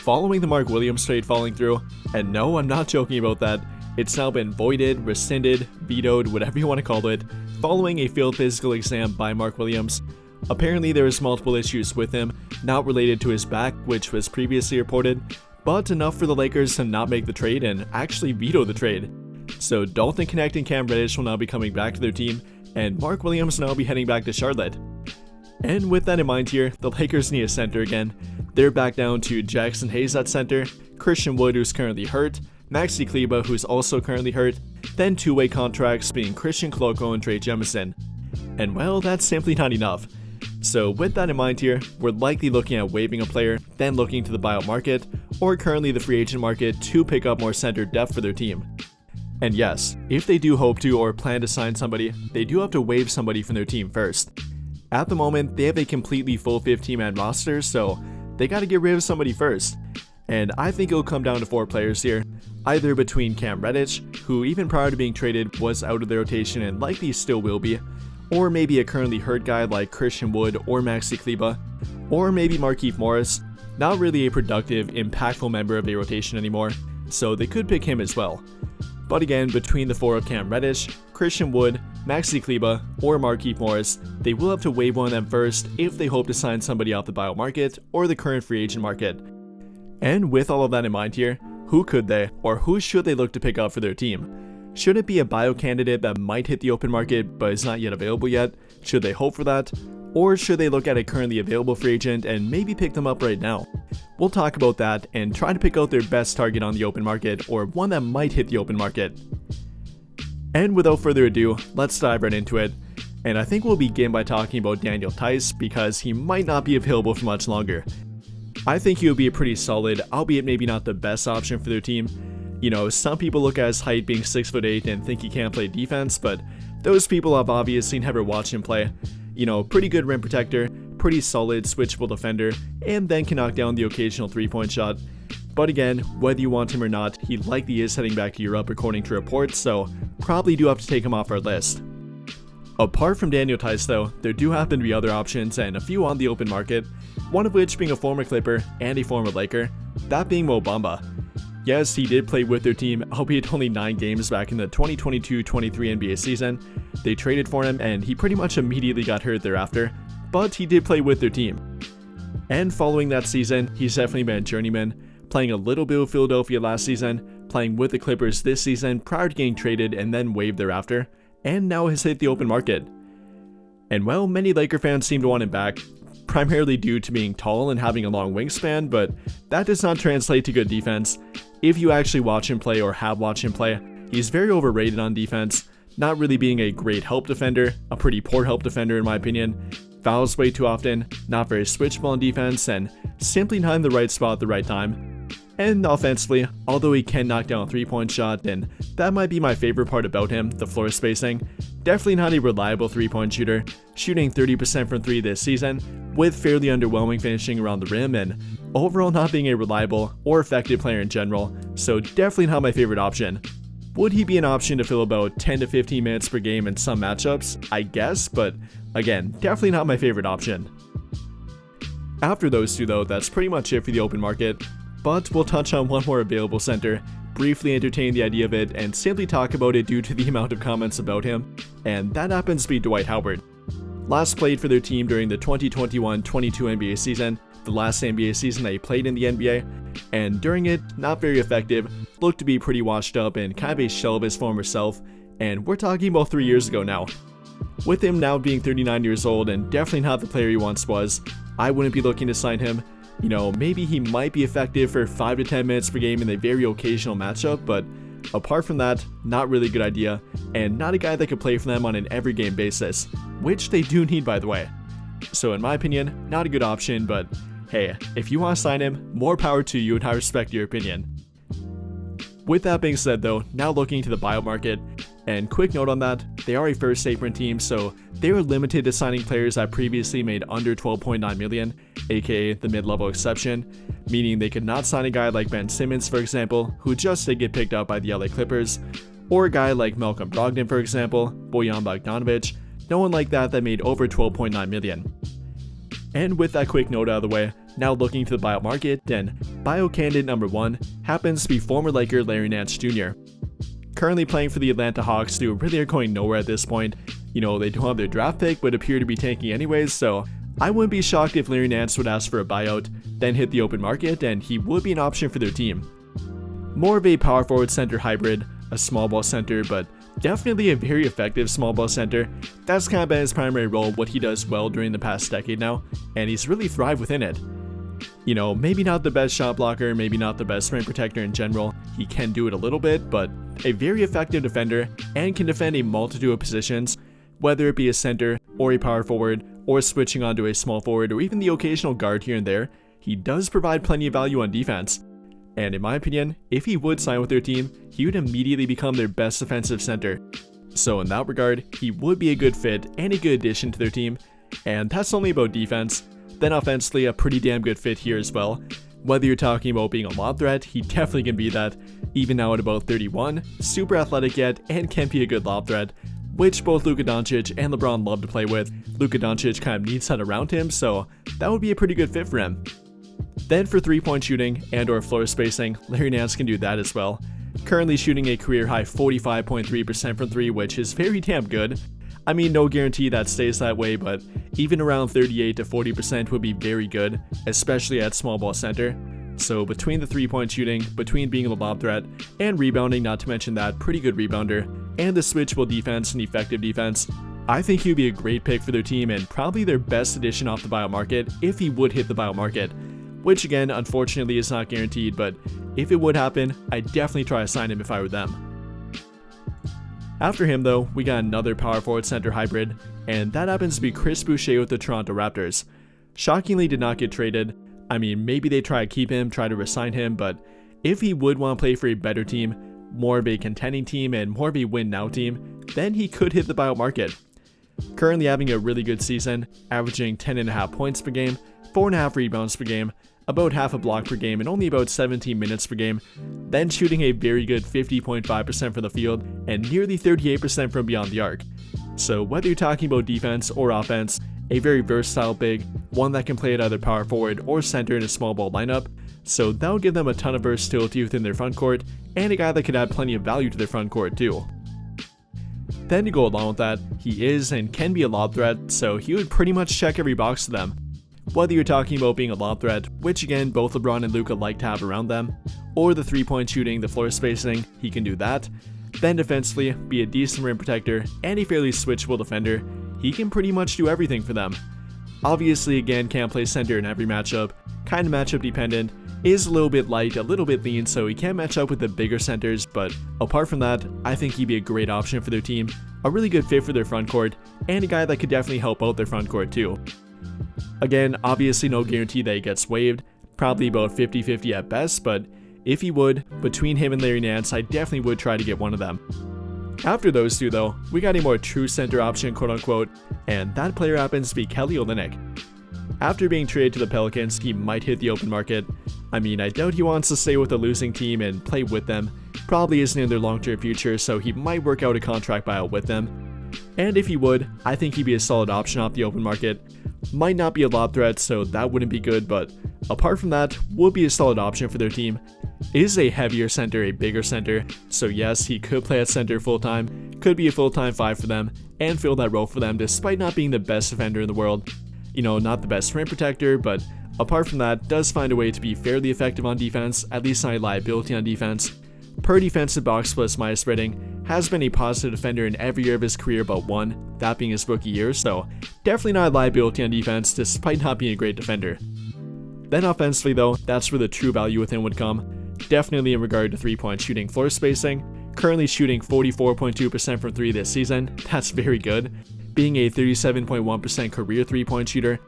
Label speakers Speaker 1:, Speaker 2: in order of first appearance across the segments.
Speaker 1: following the Mark Williams trade falling through, and no, I'm not joking about that, it's now been voided, rescinded, vetoed, whatever you want to call it, following a failed physical exam by Mark Williams. Apparently there was multiple issues with him, not related to his back, which was previously reported, but enough for the Lakers to not make the trade and actually veto the trade. So Dalton Knecht and Cam Reddish will now be coming back to their team, and Mark Williams will now be heading back to Charlotte. And with that in mind here, the Lakers need a center again. They're back down to Jackson Hayes at center, Christian Wood who's currently hurt, Maxi Kleber who's also currently hurt, then two-way contracts being Christian Koloko and Trey Jemison. And well, that's simply not enough. So with that in mind here, we're likely looking at waiving a player, then looking to the buyout market, or currently the free agent market to pick up more center depth for their team. And yes, if they do hope to or plan to sign somebody, they do have to waive somebody from their team first. At the moment, they have a completely full 15-man roster, so they gotta get rid of somebody first. And I think it'll come down to 4 players here, either between Cam Reddish, who even prior to being traded was out of the rotation and likely still will be, or maybe a currently hurt guy like Christian Wood or Maxi Kleber, or maybe Markieff Morris, not really a productive, impactful member of a rotation anymore, so they could pick him as well. But again, between the 4 of Cam Reddish, Christian Wood, Maxi Kleber, or Markieff Morris, they will have to waive one of them first if they hope to sign somebody off the buyout market or the current free agent market. And with all of that in mind here, who could they, or who should they look to pick up for their team? Should it be a buyout candidate that might hit the open market but is not yet available yet? Should they hope for that? Or should they look at a currently available free agent and maybe pick them up right now? We'll talk about that and try to pick out their best target on the open market or one that might hit the open market. And without further ado, let's dive right into it. And I think we'll begin by talking about Daniel Theis because he might not be available for much longer. I think he would be a pretty solid, albeit maybe not the best option for their team. You know, some people look at his height being 6'8" and think he can't play defense, but those people have obviously never watched him play. You know, pretty good rim protector, pretty solid switchable defender, and then can knock down the occasional 3-point shot. But again, whether you want him or not, he likely is heading back to Europe according to reports, so probably do have to take him off our list. Apart from Daniel Theis though, there do happen to be other options and a few on the open market, one of which being a former Clipper and a former Laker, that being Bamba. Yes, he did play with their team, albeit only 9 games back in the 2022-23 NBA season. They traded for him and he pretty much immediately got hurt thereafter, but he did play with their team. And following that season, he's definitely been a journeyman, playing a little bit with Philadelphia last season, playing with the Clippers this season prior to getting traded and then waived thereafter, and now has hit the open market. And well, many Laker fans seem to want him back, primarily due to being tall and having a long wingspan, but that does not translate to good defense. If you actually watch him play or have watched him play, he's very overrated on defense, not really being a great help defender, a pretty poor help defender in my opinion, fouls way too often, not very switchable on defense, and simply not in the right spot at the right time. And offensively, although he can knock down a 3-point shot, and that might be my favorite part about him, the floor spacing, definitely not a reliable 3-point shooter, shooting 30% from 3 this season, with fairly underwhelming finishing around the rim, and overall not being a reliable or effective player in general, so definitely not my favorite option. Would he be an option to fill about 10 to 15 minutes per game in some matchups? I guess, but again, definitely not my favorite option. After those two though, that's pretty much it for the open market, but we'll touch on one more available center, briefly entertain the idea of it, and simply talk about it due to the amount of comments about him, and that happens to be Dwight Howard. Last played for their team during the 2021-22 NBA season, the last NBA season they played in the NBA, and during it, not very effective, looked to be pretty washed up and kind of a shell of his former self, and we're talking about 3 years ago now. With him now being 39 years old and definitely not the player he once was, I wouldn't be looking to sign him. You know, maybe he might be effective for 5 to 10 minutes per game in a very occasional matchup, but apart from that, not really a good idea, and not a guy that could play for them on an every game basis, which they do need by the way. So in my opinion, not a good option, but hey, if you want to sign him, more power to you and I respect your opinion. With that being said though, now looking to the buyout market, and quick note on that, they are a first apron team, so they are limited to signing players that previously made under 12.9 million, aka the mid-level exception, meaning they could not sign a guy like Ben Simmons for example, who just did get picked up by the LA Clippers, or a guy like Malcolm Brogdon for example, Bojan Bogdanovic, no one like that made over 12.9 million. And with that quick note out of the way, Now looking to the buyout market, then buyout candidate number 1 happens to be former Laker Larry Nance Jr. Currently playing for the Atlanta Hawks, who really are going nowhere at this point. They don't have their draft pick but appear to be tanking anyways, so I wouldn't be shocked if Larry Nance would ask for a buyout, then hit the open market, and he would be an option for their team. More of a power forward center hybrid, a small ball center, but definitely a very effective small ball center. That's kind of been his primary role, what he does well during the past decade now, and he's really thrived within it. Maybe not the best shot blocker, maybe not the best rim protector in general, he can do it a little bit, but a very effective defender and can defend a multitude of positions, whether it be a center or a power forward or switching onto a small forward or even the occasional guard here and there. He does provide plenty of value on defense. And in my opinion, if he would sign with their team, he would immediately become their best defensive center. So in that regard, he would be a good fit and a good addition to their team. And that's only about defense. Then offensively, a pretty damn good fit here as well. Whether you're talking about being a lob threat, he definitely can be that. Even now at about 31, super athletic yet, and can be a good lob threat, which both Luka Doncic and LeBron love to play with. Luka Doncic kind of needs that around him, so that would be a pretty good fit for him. Then for 3-point shooting and or floor spacing, Larry Nance can do that as well. Currently shooting a career high 45.3% from 3, which is very damn good. I mean, no guarantee that stays that way, but even around 38 to 40% would be very good, especially at small ball center. So between the 3-point shooting, between being a lob threat, and rebounding, not to mention that, pretty good rebounder, and the switchable defense and effective defense, I think he would be a great pick for their team and probably their best addition off the buyout market if he would hit the buyout market. Which again, unfortunately is not guaranteed, but if it would happen, I'd definitely try to sign him if I were them. After him though, we got another power forward center hybrid, and that happens to be Chris Boucher with the Toronto Raptors. Shockingly did not get traded. I mean, maybe they try to keep him, try to resign him, but if he would want to play for a better team, more of a contending team and more of a win now team, then he could hit the buyout market. Currently having a really good season, averaging 10.5 points per game, 4.5 rebounds per game, about half a block per game, and only about 17 minutes per game, then shooting a very good 50.5% from the field and nearly 38% from beyond the arc. So whether you're talking about defense or offense, a very versatile big, one that can play at either power forward or center in a small ball lineup, so that will give them a ton of versatility within their front court, and a guy that could add plenty of value to their front court too. Then to go along with that, he is and can be a lob threat, so he would pretty much check every box to them. Whether you're talking about being a lob threat, which again both LeBron and Luka like to have around them, or the 3-point shooting, the floor spacing, he can do that. Then defensively, be a decent rim protector and a fairly switchable defender, he can pretty much do everything for them. Obviously again can't play center in every matchup, kind of matchup dependent, is a little bit light, a little bit lean, so he can't match up with the bigger centers, but apart from that, I think he'd be a great option for their team, a really good fit for their front court, and a guy that could definitely help out their front court too. Again, obviously no guarantee that he gets waived, probably about 50-50 at best, but if he would, between him and Larry Nance, I definitely would try to get one of them. After those two though, we got a more true center option quote unquote, and that player happens to be Kelly Olynyk. After being traded to the Pelicans, he might hit the open market. I mean, I doubt he wants to stay with a losing team and play with them, probably isn't in their long-term future, so he might work out a contract buyout with them. And if he would, I think he'd be a solid option off the open market. Might not be a lob threat, so that wouldn't be good, but apart from that, would be a solid option for their team. Is a heavier center, a bigger center, so yes, he could play at center full-time, could be a full-time 5 for them, and fill that role for them despite not being the best defender in the world. Not the best rim protector, but apart from that, does find a way to be fairly effective on defense, at least not a liability on defense. Per defensive box plus minus rating, has been a positive defender in every year of his career but one, that being his rookie year, so definitely not a liability on defense despite not being a great defender. Then offensively though, that's where the true value with him would come, definitely in regard to 3-point shooting floor spacing, currently shooting 44.2% from 3 this season, that's very good, being a 37.1% career 3-point shooter.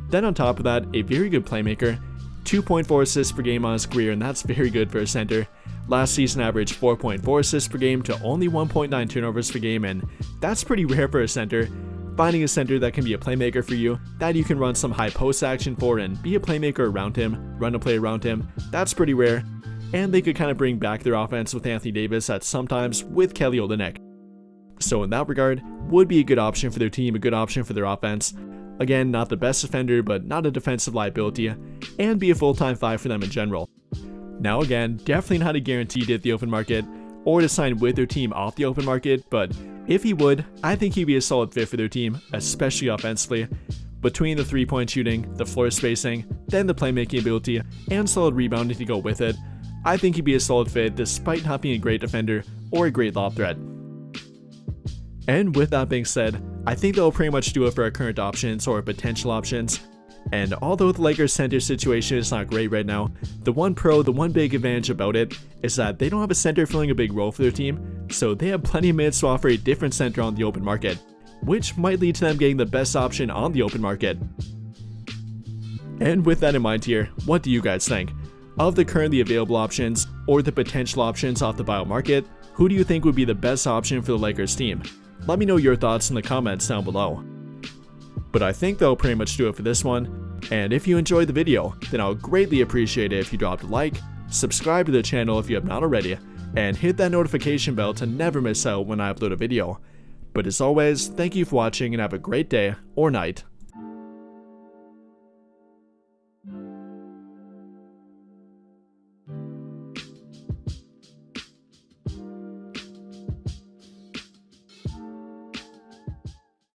Speaker 1: Then on top of that, a very good playmaker, 2.4 assists per game on his career, and that's very good for a center. Last season averaged 4.4 assists per game to only 1.9 turnovers per game, and that's pretty rare for a center. Finding a center that can be a playmaker for you, that you can run some high post action for and be a playmaker around him, run a play around him, that's pretty rare. And they could kind of bring back their offense with Anthony Davis at sometimes with Kelly Olynyk. So in that regard, would be a good option for their team, a good option for their offense. Again, not the best defender, but not a defensive liability, and be a full-time 5 for them in general. Now again, definitely not a guarantee to hit the open market, or to sign with their team off the open market, but if he would, I think he'd be a solid fit for their team, especially offensively. Between the 3-point shooting, the floor spacing, then the playmaking ability, and solid rebounding to go with it, I think he'd be a solid fit despite not being a great defender or a great lob threat. And with that being said, I think that'll pretty much do it for our current options or potential options. And although the Lakers center situation is not great right now, the one big advantage about it is that they don't have a center filling a big role for their team, so they have plenty of minutes to offer a different center on the open market, which might lead to them getting the best option on the open market. And with that in mind here, what do you guys think? Of the currently available options, or the potential options off the buyout market, who do you think would be the best option for the Lakers team? Let me know your thoughts in the comments down below. But I think that'll pretty much do it for this one, and if you enjoyed the video, then I'll greatly appreciate it if you dropped a like, subscribe to the channel if you have not already, and hit that notification bell to never miss out when I upload a video. But as always, thank you for watching and have a great day or night.